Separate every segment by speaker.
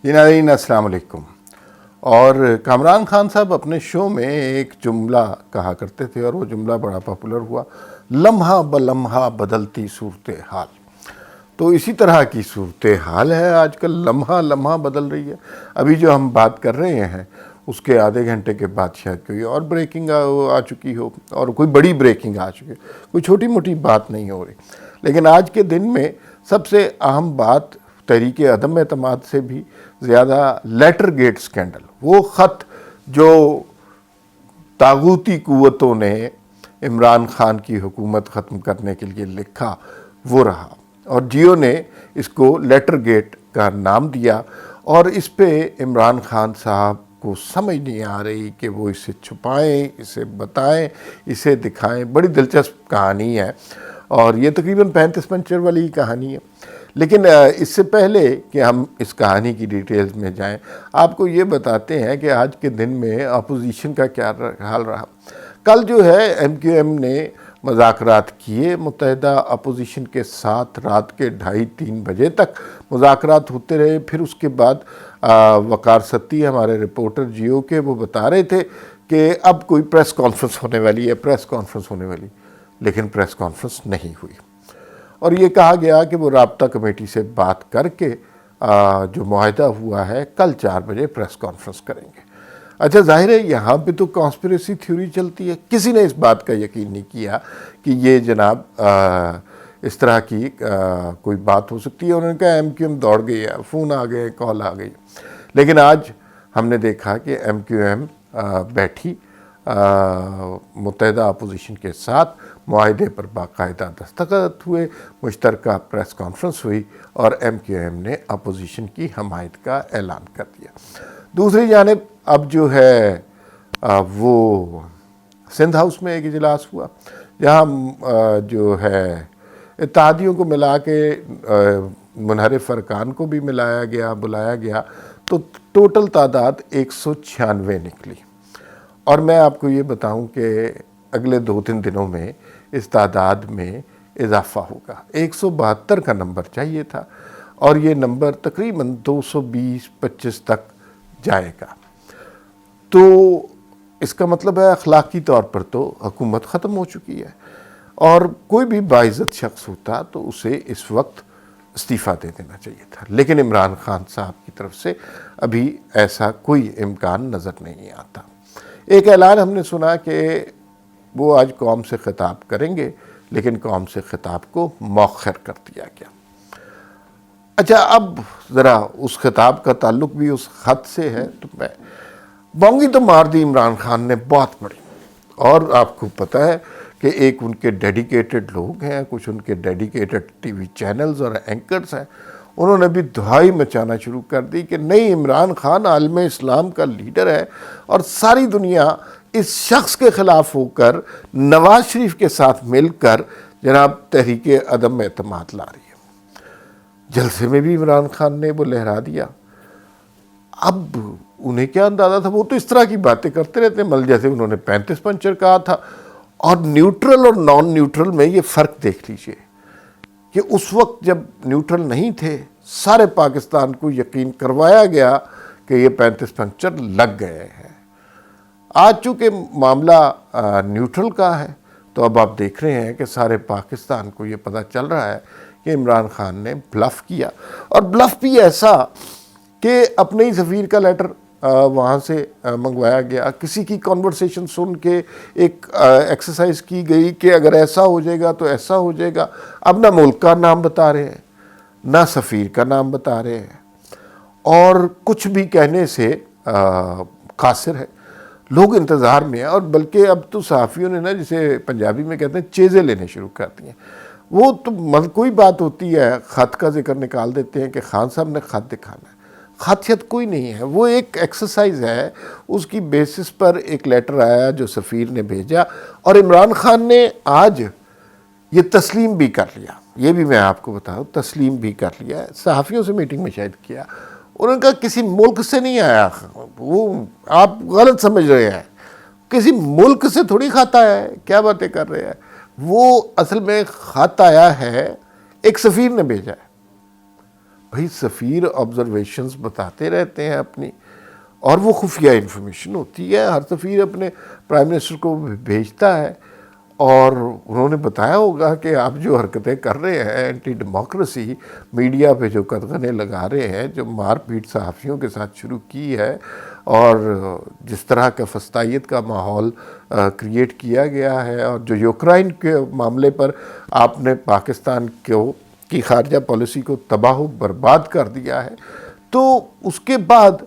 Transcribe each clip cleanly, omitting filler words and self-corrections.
Speaker 1: جی ناظرین السلام علیکم۔ اور کامران خان صاحب اپنے شو میں ایک جملہ کہا کرتے تھے اور وہ جملہ بڑا پاپولر ہوا، لمحہ بلمحہ بدلتی صورتحال۔ تو اسی طرح کی صورتحال ہے آج کل، لمحہ لمحہ بدل رہی ہے۔ ابھی جو ہم بات کر رہے ہیں اس کے آدھے گھنٹے کے بعد شاید کوئی اور بریکنگ آ چکی ہو، اور کوئی بڑی بریکنگ آ چکی ہے، کوئی چھوٹی موٹی بات نہیں ہو رہی۔ لیکن آج کے دن میں سب سے اہم بات تحریک عدم اعتماد سے بھی زیادہ لیٹر گیٹ سکینڈل، وہ خط جو طاغوتی قوتوں نے عمران خان کی حکومت ختم کرنے کے لیے لکھا، وہ رہا، اور جیو نے اس کو لیٹر گیٹ کا نام دیا۔ اور اس پہ عمران خان صاحب کو سمجھ نہیں آ رہی کہ وہ اسے چھپائیں، اسے بتائیں، اسے دکھائیں۔ بڑی دلچسپ کہانی ہے اور یہ تقریباً 35 پنچر والی کہانی ہے۔ لیکن اس سے پہلے کہ ہم اس کہانی کی ڈیٹیلز میں جائیں، آپ کو یہ بتاتے ہیں کہ آج کے دن میں اپوزیشن کا کیا حال رہا۔ کل جو ہے ایم کیو ایم نے مذاکرات کیے متحدہ اپوزیشن کے ساتھ، رات کے 2:30-3 بجے تک مذاکرات ہوتے رہے۔ پھر اس کے بعد وقار ستی ہمارے رپورٹر جیو کے، وہ بتا رہے تھے کہ اب کوئی پریس کانفرنس ہونے والی ہے، پریس کانفرنس ہونے والی، لیکن پریس کانفرنس نہیں ہوئی۔ اور یہ کہا گیا کہ وہ رابطہ کمیٹی سے بات کر کے جو معاہدہ ہوا ہے کل 4 بجے پریس کانفرنس کریں گے۔ اچھا، ظاہر ہے یہاں پہ تو کانسپریسی تھیوری چلتی ہے، کسی نے اس بات کا یقین نہیں کیا کہ یہ جناب اس طرح کی کوئی بات ہو سکتی ہے۔ انہوں نے کہا ایم کیو ایم دوڑ گئی ہے، فون آ گئے، کال آ گئی۔ لیکن آج ہم نے دیکھا کہ ایم کیو ایم بیٹھی متحدہ اپوزیشن کے ساتھ، معاہدے پر باقاعدہ دستخط ہوئے، مشترکہ پریس کانفرنس ہوئی اور ایم کیو ایم نے اپوزیشن کی حمایت کا اعلان کر دیا۔ دوسری جانب اب جو ہے وہ سندھ ہاؤس میں ایک اجلاس ہوا، جہاں جو ہے اتحادیوں کو ملا کے منحرف ارکان کو بھی بلایا گیا، تو ٹوٹل تعداد 196 نکلی۔ اور میں آپ کو یہ بتاؤں کہ اگلے 2-3 دنوں میں اس تعداد میں اضافہ ہوگا۔ 172 کا نمبر چاہیے تھا اور یہ نمبر تقریباً 220-25 تک جائے گا۔ تو اس کا مطلب ہے اخلاقی طور پر تو حکومت ختم ہو چکی ہے، اور کوئی بھی باعزت شخص ہوتا تو اسے اس وقت استعفیٰ دے دینا چاہیے تھا۔ لیکن عمران خان صاحب کی طرف سے ابھی ایسا کوئی امکان نظر نہیں آتا۔ ایک اعلان ہم نے سنا کہ وہ آج قوم سے خطاب کریں گے، لیکن قوم سے خطاب کو مؤخر کر دیا گیا۔ اچھا، اب ذرا اس خطاب کا تعلق بھی اس خط سے ہے، تو میں بونگی تو مار دی عمران خان نے بہت بڑی، اور آپ کو پتہ ہے کہ ایک ان کے ڈیڈیکیٹڈ لوگ ہیں، کچھ ان کے ڈیڈیکیٹڈ ٹی وی چینلز اور اینکرز ہیں، انہوں نے بھی دہائی مچانا شروع کر دی کہ نہیں، عمران خان عالم اسلام کا لیڈر ہے اور ساری دنیا اس شخص کے خلاف ہو کر نواز شریف کے ساتھ مل کر جناب تحریک عدم اعتماد لا رہی ہے۔ جلسے میں بھی عمران خان نے وہ لہرا دیا۔ اب انہیں کیا اندازہ تھا، وہ تو اس طرح کی باتیں کرتے رہتے ہیں، جیسے انہوں نے 35 پنچر کہا تھا۔ اور نیوٹرل اور نان نیوٹرل میں یہ فرق دیکھ لیجئے کہ اس وقت جب نیوٹرل نہیں تھے، سارے پاکستان کو یقین کروایا گیا کہ یہ 35 پنچر لگ گئے ہیں۔ آج چونکہ معاملہ نیوٹرل کا ہے، تو اب آپ دیکھ رہے ہیں کہ سارے پاکستان کو یہ پتہ چل رہا ہے کہ عمران خان نے بلف کیا، اور بلف بھی ایسا کہ اپنے ہی سفیر کا لیٹر وہاں سے منگوایا گیا، کسی کی کنورسیشن سن کے ایک ایکسرسائز کی گئی کہ اگر ایسا ہو جائے گا تو ایسا ہو جائے گا۔ اب نہ ملک کا نام بتا رہے ہیں، نہ سفیر کا نام بتا رہے ہیں، اور کچھ بھی کہنے سے قاصر ہے۔ لوگ انتظار میں ہیں، اور بلکہ اب تو صحافیوں نے جسے پنجابی میں کہتے ہیں چیزیں لینے شروع کر دی ہیں۔ وہ تو کوئی بات ہوتی ہے، خط کا ذکر نکال دیتے ہیں کہ خان صاحب نے خط دکھانا ہے۔ خط کوئی نہیں ہے، وہ ایک ایکسرسائز ہے، اس کی بیسس پر ایک لیٹر آیا جو سفیر نے بھیجا، اور عمران خان نے آج یہ تسلیم بھی کر لیا۔ یہ بھی میں آپ کو بتاؤں، تسلیم بھی کر لیا ہے، صحافیوں سے میٹنگ میں شاید کیا۔ انہوں نے کہا کسی ملک سے نہیں آیا، وہ آپ غلط سمجھ رہے ہیں، کسی ملک سے تھوڑی خط آیا ہے، کیا باتیں کر رہے ہیں۔ وہ اصل میں خط آیا ہے، ایک سفیر نے بھیجا ہے۔ بھائی سفیر آبزرویشنز بتاتے رہتے ہیں اپنی، اور وہ خفیہ انفارمیشن ہوتی ہے، ہر سفیر اپنے پرائم منسٹر کو بھیجتا ہے، اور انہوں نے بتایا ہوگا کہ آپ جو حرکتیں کر رہے ہیں اینٹی ڈیموکریسی، میڈیا پہ جو قدغنیں لگا رہے ہیں، جو مار پیٹ صحافیوں کے ساتھ شروع کی ہے، اور جس طرح کا فسطائیت کا ماحول کریٹ کیا گیا ہے، اور جو یوکرائن کے معاملے پر آپ نے پاکستان کی خارجہ پالیسی کو تباہ و برباد کر دیا ہے، تو اس کے بعد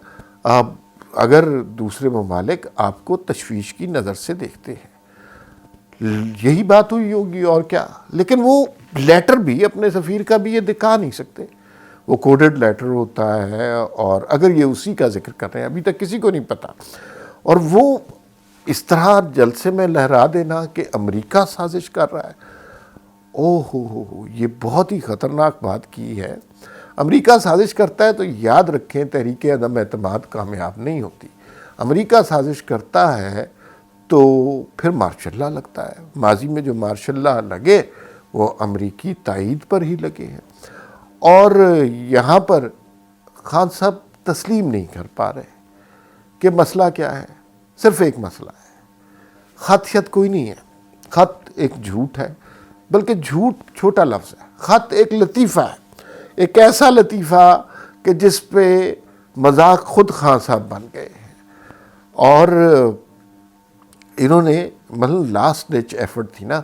Speaker 1: اگر دوسرے ممالک آپ کو تشویش کی نظر سے دیکھتے ہیں، یہی بات ہوئی ہوگی اور کیا. لیکن وہ لیٹر بھی اپنے سفیر کا بھی یہ دکھا نہیں سکتے، وہ کوڈڈ لیٹر ہوتا ہے، اور اگر یہ اسی کا ذکر کر رہے ہیں، ابھی تک کسی کو نہیں پتا، اور وہ اس طرح جلسے میں لہرا دینا کہ امریکہ سازش کر رہا ہے، ہو یہ بہت ہی خطرناک بات کی ہے. امریکہ سازش کرتا ہے تو یاد رکھیں تحریک عدم اعتماد کامیاب نہیں ہوتی. امریکہ سازش کرتا ہے تو پھر مارشل لا لگتا ہے. ماضی میں جو مارشل لا لگے وہ امریکی تائید پر ہی لگے ہیں، اور یہاں پر خان صاحب تسلیم نہیں کر پا رہے کہ مسئلہ کیا ہے. صرف ایک مسئلہ ہے، خط شت کوئی نہیں ہے. خط ایک جھوٹ ہے، بلکہ جھوٹ چھوٹا لفظ ہے. خط ایک لطیفہ ہے، ایک ایسا لطیفہ کہ جس پہ مذاق خود خان صاحب بن گئے ہیں. اور انہوں نے مطلب لاسٹ ڈچ ایفرٹ تھی نا،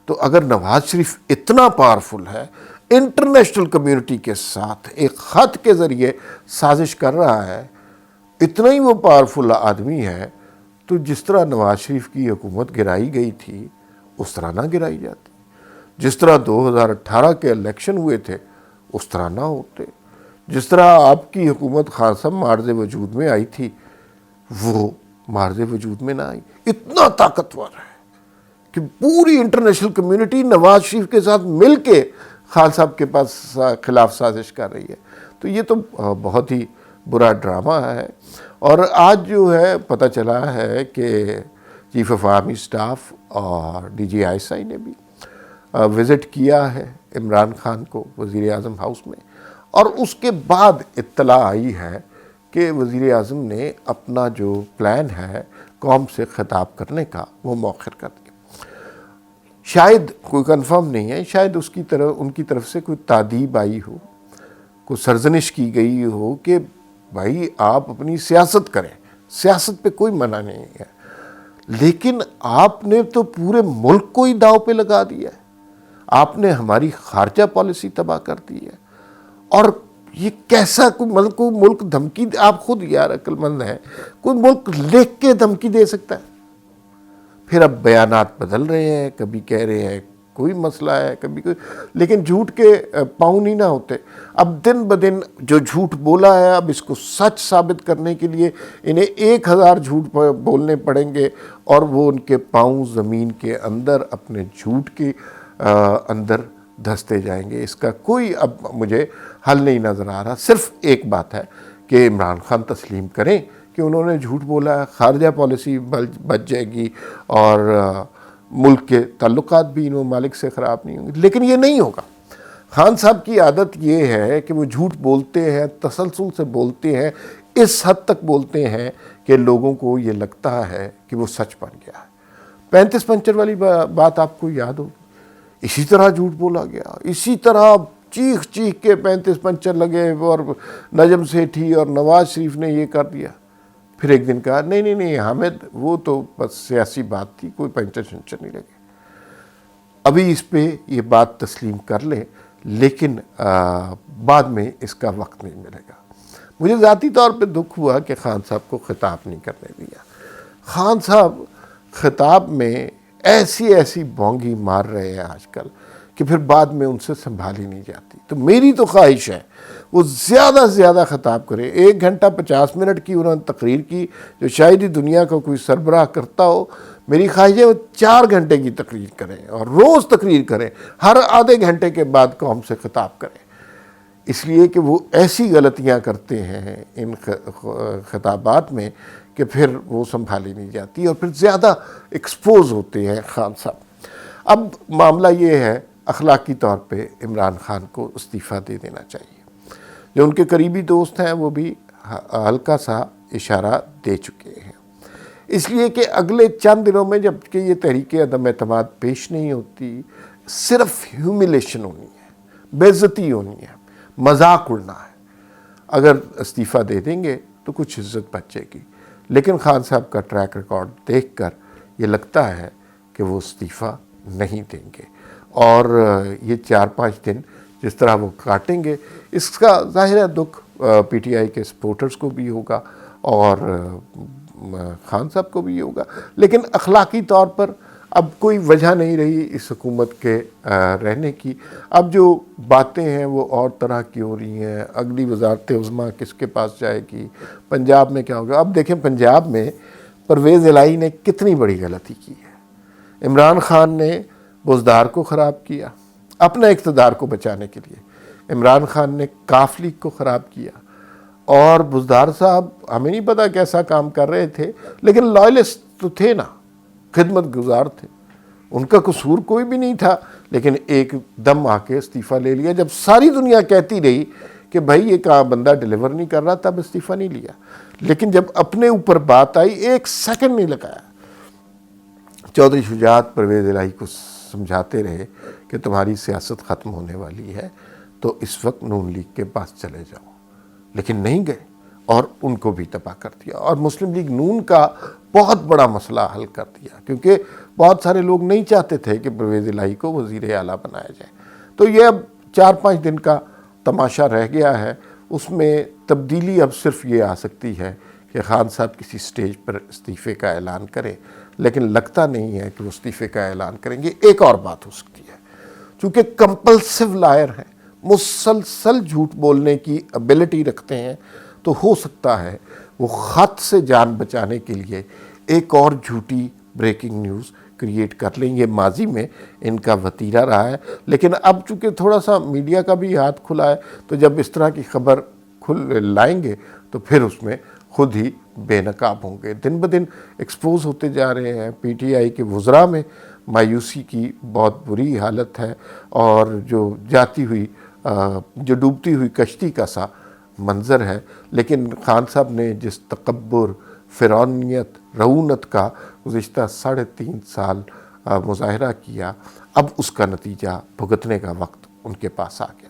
Speaker 1: تو اگر نواز شریف اتنا پاورفل ہے، انٹرنیشنل کمیونٹی کے ساتھ ایک خط کے ذریعے سازش کر رہا ہے، اتنا ہی وہ پاورفل آدمی ہے، تو جس طرح نواز شریف کی حکومت گرائی گئی تھی اس طرح نہ گرائی جاتی، جس طرح 2018 کے الیکشن ہوئے تھے اس طرح نہ ہوتے، جس طرح آپ کی حکومت خان صاحب معرض وجود میں آئی تھی وہ معرض وجود میں نہ آئی. اتنا طاقتور ہے کہ پوری انٹرنیشنل کمیونٹی نواز شریف کے ساتھ مل کے خان صاحب کے پاس خلاف سازش کر رہی ہے. تو یہ تو بہت ہی برا ڈرامہ ہے. اور آج جو ہے پتہ چلا ہے کہ چیف آف آرمی سٹاف اور D G I S I نے بھی وزٹ کیا ہے عمران خان کو وزیر اعظم ہاؤس میں، اور اس کے بعد اطلاع آئی ہے کہ وزیر اعظم نے اپنا جو پلان ہے قوم سے خطاب کرنے کا وہ مؤخر کر دیا. شاید کوئی کنفرم نہیں ہے، شاید ان کی طرف سے کوئی تادیب آئی ہو، کوئی سرزنش کی گئی ہو کہ بھائی آپ اپنی سیاست کریں، سیاست پہ کوئی منع نہیں ہے، لیکن آپ نے تو پورے ملک کو ہی داؤ پہ لگا دیا ہے. آپ نے ہماری خارجہ پالیسی تباہ کر دی ہے. اور یہ کیسا کوئی ملک دھمکی آپ خود یار عقل مند ہیں، کوئی ملک لکھ کے دھمکی دے سکتا ہے؟ پھر اب بیانات بدل رہے ہیں، کبھی کہہ رہے ہیں کوئی مسئلہ ہے، کبھی کوئی، لیکن جھوٹ کے پاؤں نہیں نہ ہوتے. اب دن بدن جو جھوٹ بولا ہے، اب اس کو سچ ثابت کرنے کے لیے انہیں 1000 جھوٹ بولنے پڑیں گے، اور وہ ان کے پاؤں زمین کے اندر اپنے جھوٹ کے اندر دھستے جائیں گے. اس کا کوئی اب مجھے حل نہیں نظر آ رہا. صرف ایک بات ہے کہ عمران خان تسلیم کریں کہ انہوں نے جھوٹ بولا ہے، خارجہ پالیسی بچ جائے گی، اور ملک کے تعلقات بھی ان ممالک سے خراب نہیں ہوں گے. لیکن یہ نہیں ہوگا. خان صاحب کی عادت یہ ہے کہ وہ جھوٹ بولتے ہیں، تسلسل سے بولتے ہیں، اس حد تک بولتے ہیں کہ لوگوں کو یہ لگتا ہے کہ وہ سچ بن گیا ہے. 35 پنچر والی بات آپ کو یاد ہوگی، اسی طرح جھوٹ بولا گیا، اسی طرح چیخ کے 35 پنچر لگے، اور نجم سیٹھی اور نواز شریف نے یہ کر دیا. پھر ایک دن کہا نہیں حامد، وہ تو بس سیاسی بات تھی، کوئی پنچر شنچر نہیں لگے. ابھی اس پہ یہ بات تسلیم کر لیں، لیکن بعد میں اس کا وقت نہیں ملے گا. مجھے ذاتی طور پہ دکھ ہوا کہ خان صاحب کو خطاب نہیں کرنے دیا. خان صاحب خطاب میں ایسی بونگی مار رہے ہیں آج کل کہ پھر بعد میں ان سے سنبھالی نہیں جاتی. تو میری تو خواہش ہے وہ زیادہ سے زیادہ خطاب کرے. 1 گھنٹہ 50 منٹ کی انہوں نے تقریر کی، جو شاید ہی دنیا کا کوئی سربراہ کرتا ہو. میری خواہش ہے وہ 4 گھنٹے کی تقریر کریں، اور روز تقریر کریں، ہر آدھے گھنٹے کے بعد قوم سے خطاب کریں. اس لیے کہ وہ ایسی غلطیاں کرتے ہیں ان خطابات میں کہ پھر وہ سنبھالی نہیں جاتی، اور پھر زیادہ ایکسپوز ہوتے ہیں خان صاحب. اب معاملہ یہ ہے، اخلاقی طور پہ عمران خان کو استعفیٰ دے دینا چاہیے. جو ان کے قریبی دوست ہیں وہ بھی ہلکا سا اشارہ دے چکے ہیں، اس لیے کہ اگلے چند دنوں میں جب کہ یہ تحریک عدم اعتماد پیش نہیں ہوتی، صرف ہیوملیشن ہونی ہے، بے عزتی ہونی ہے، مذاق اڑنا ہے۔ اگر استعفیٰ دے دیں گے تو کچھ عزت بچے گی، لیکن خان صاحب کا ٹریک ریکارڈ دیکھ کر یہ لگتا ہے کہ وہ استعفیٰ نہیں دیں گے، اور یہ 4-5 دن جس طرح وہ کاٹیں گے، اس کا ظاہر ہے دکھ پی ٹی آئی کے سپورٹرز کو بھی ہوگا اور خان صاحب کو بھی ہوگا، لیکن اخلاقی طور پر اب کوئی وجہ نہیں رہی اس حکومت کے رہنے کی۔ اب جو باتیں ہیں وہ اور طرح کی ہو رہی ہیں، اگلی وزارت عظمیٰ کس کے پاس جائے گی، پنجاب میں کیا ہوگا۔ اب دیکھیں پنجاب میں پرویز الہی نے کتنی بڑی غلطی کی ہے، عمران خان نے بزدار کو خراب کیا اپنے اقتدار کو بچانے کے لیے، عمران خان نے کاف لیگ کو خراب کیا، اور بزدار صاحب ہمیں نہیں پتا کیسا کام کر رہے تھے، لیکن لائلسٹ تو تھے نا، خدمت گزار تھے، ان کا قصور کوئی بھی نہیں تھا، لیکن ایک دم آ کے استعفیٰ لے لیا جب ساری دنیا کہتی رہی کہ بھائی یہ کہاں بندہ ڈیلیور نہیں کر رہا، تب استعفیٰ نہیں لیا۔ لیکن جب اپنے اوپر بات آئی، ایک سیکنڈ نہیں لگایا۔ چودھری شجاعت پرویز الہی کو سمجھاتے رہے کہ تمہاری سیاست ختم ہونے والی ہے تو اس وقت نون لیگ کے پاس چلے جاؤ، لیکن نہیں گئے اور ان کو بھی تباہ کر دیا، اور مسلم لیگ نون کا بہت بڑا مسئلہ حل کر دیا، کیونکہ بہت سارے لوگ نہیں چاہتے تھے کہ پرویز الہی کو وزیر اعلیٰ بنایا جائے۔ تو یہ اب 4-5 دن کا تماشا رہ گیا ہے، اس میں تبدیلی اب صرف یہ آ سکتی ہے کہ خان صاحب کسی سٹیج پر استعفے کا اعلان کریں، لیکن لگتا نہیں ہے کہ وہ استعفے کا اعلان کریں گے۔ ایک اور بات ہو سکتی ہے، چونکہ کمپلسو لائر ہیں، مسلسل جھوٹ بولنے کی ابیلٹی رکھتے ہیں، تو ہو سکتا ہے وہ خط سے جان بچانے کے لیے ایک اور جھوٹی بریکنگ نیوز کریٹ کر لیں۔ یہ ماضی میں ان کا وتیرہ رہا ہے، لیکن اب چونکہ تھوڑا سا میڈیا کا بھی ہاتھ کھلا ہے، تو جب اس طرح کی خبر لائیں گے تو پھر اس میں خود ہی بے نقاب ہوں گے۔ دن بدن ایکسپوز ہوتے جا رہے ہیں، پی ٹی آئی کے وزراء میں مایوسی کی بہت بری حالت ہے، اور جو جاتی ہوئی جو ڈوبتی ہوئی کشتی کا سا منظر ہے، لیکن خان صاحب نے جس تکبر، فرعونیت، رعونت کا گزشتہ 3.5 سال مظاہرہ کیا، اب اس کا نتیجہ بھگتنے کا وقت ان کے پاس آ گیا۔